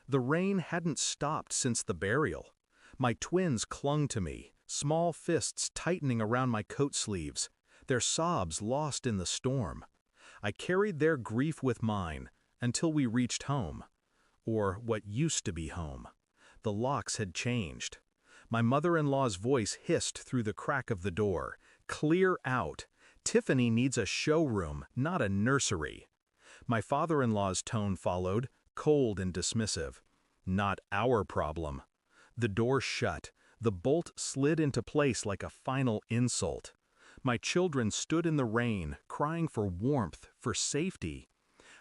The rain hadn't stopped since the burial. My twins clung to me, small fists tightening around my coat sleeves, their sobs lost in the storm. I carried their grief with mine until we reached home, or what used to be home. The locks had changed. My mother-in-law's voice hissed through the crack of the door. "Clear out! Tiffany needs a showroom, not a nursery." My father-in-law's tone followed, cold and dismissive. "Not our problem." The door shut. The bolt slid into place like a final insult. My children stood in the rain, crying for warmth, for safety.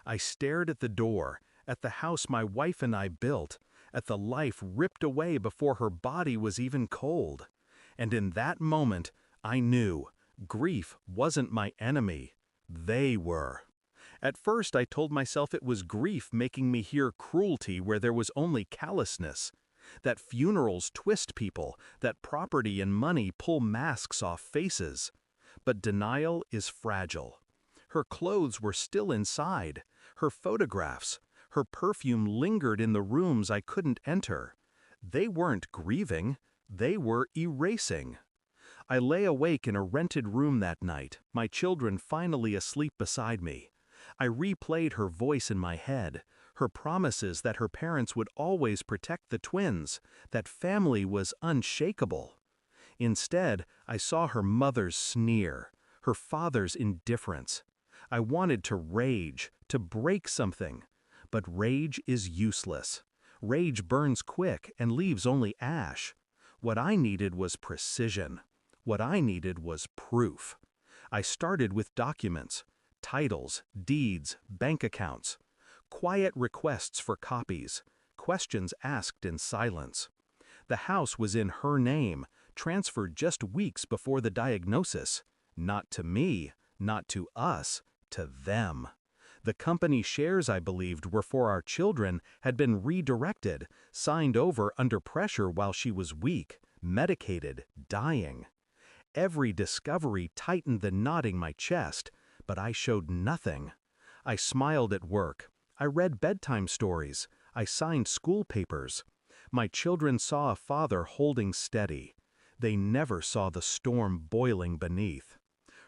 I stared at the door, at the house my wife and I built, at the life ripped away before her body was even cold. And in that moment, I knew grief wasn't my enemy. They were. At first, I told myself it was grief making me hear cruelty where there was only callousness, that funerals twist people, that property and money pull masks off faces. But denial is fragile. Her clothes were still inside, her photographs, her perfume lingered in the rooms I couldn't enter. They weren't grieving, they were erasing. I lay awake in a rented room that night, my children finally asleep beside me. I replayed her voice in my head, her promises that her parents would always protect the twins, that family was unshakable. Instead, I saw her mother's sneer, her father's indifference. I wanted to rage, to break something. But rage is useless. Rage burns quick and leaves only ash. What I needed was precision. What I needed was proof. I started with documents, titles, deeds, bank accounts, quiet requests for copies, questions asked in silence. The house was in her name, transferred just weeks before the diagnosis. Not to me, not to us, to them. The company shares I believed were for our children had been redirected, signed over under pressure while she was weak, medicated, dying. Every discovery tightened the knot in my chest, but I showed nothing. I smiled at work. I read bedtime stories. I signed school papers. My children saw a father holding steady. They never saw the storm boiling beneath.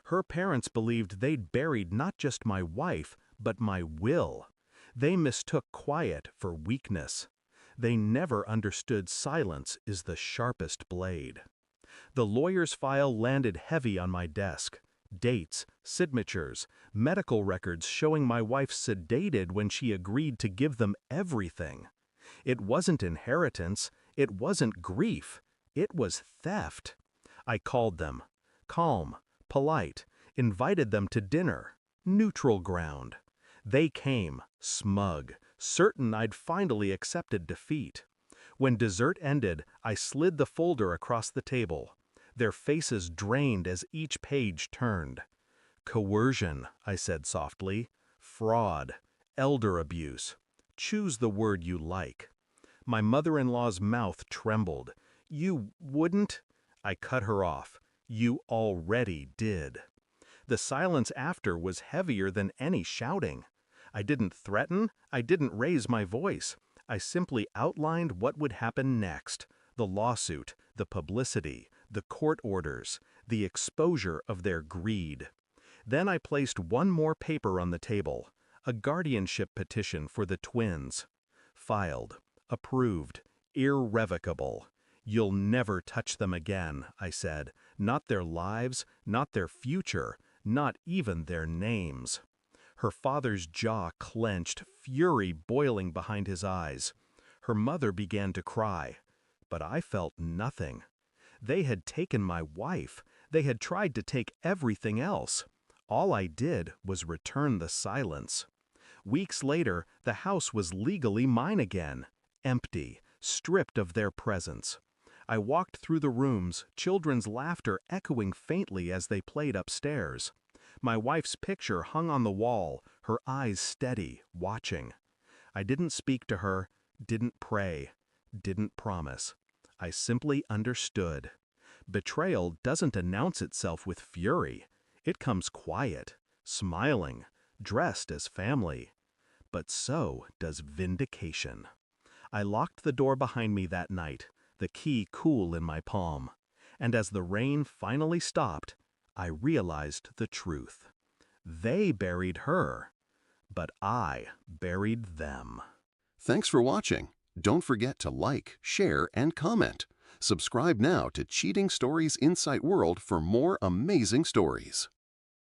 Her parents believed they'd buried not just my wife, but my will. They mistook quiet for weakness. They never understood silence is the sharpest blade. The lawyer's file landed heavy on my desk. Dates, signatures, medical records showing my wife sedated when she agreed to give them everything. It wasn't inheritance, it wasn't grief, it was theft. I called them. Calm, polite, invited them to dinner. Neutral ground. They came, smug, certain I'd finally accepted defeat. When dessert ended, I slid the folder across the table. Their faces drained as each page turned. Coercion, I said softly. Fraud. Elder abuse. Choose the word you like. My mother-in-law's mouth trembled. "You wouldn't?" I cut her off. "You already did." The silence after was heavier than any shouting. I didn't threaten, I didn't raise my voice. I simply outlined what would happen next. The lawsuit, the publicity, the court orders, the exposure of their greed. Then I placed one more paper on the table, a guardianship petition for the twins. Filed, approved, irrevocable. "You'll never touch them again," I said. "Not their lives, not their future, not even their names." Her father's jaw clenched, fury boiling behind his eyes. Her mother began to cry, but I felt nothing. They had taken my wife. They had tried to take everything else. All I did was return the silence. Weeks later, the house was legally mine again, empty, stripped of their presence. I walked through the rooms, children's laughter echoing faintly as they played upstairs. My wife's picture hung on the wall, her eyes steady, watching. I didn't speak to her, didn't pray, didn't promise. I simply understood. Betrayal doesn't announce itself with fury. It comes quiet, smiling, dressed as family. But so does vindication. I locked the door behind me that night, the key cool in my palm. And as the rain finally stopped, I realized the truth. They buried her, but I buried them. Thanks for watching. Don't forget to like, share, and comment. Subscribe now to Cheating Stories Insight World for more amazing stories.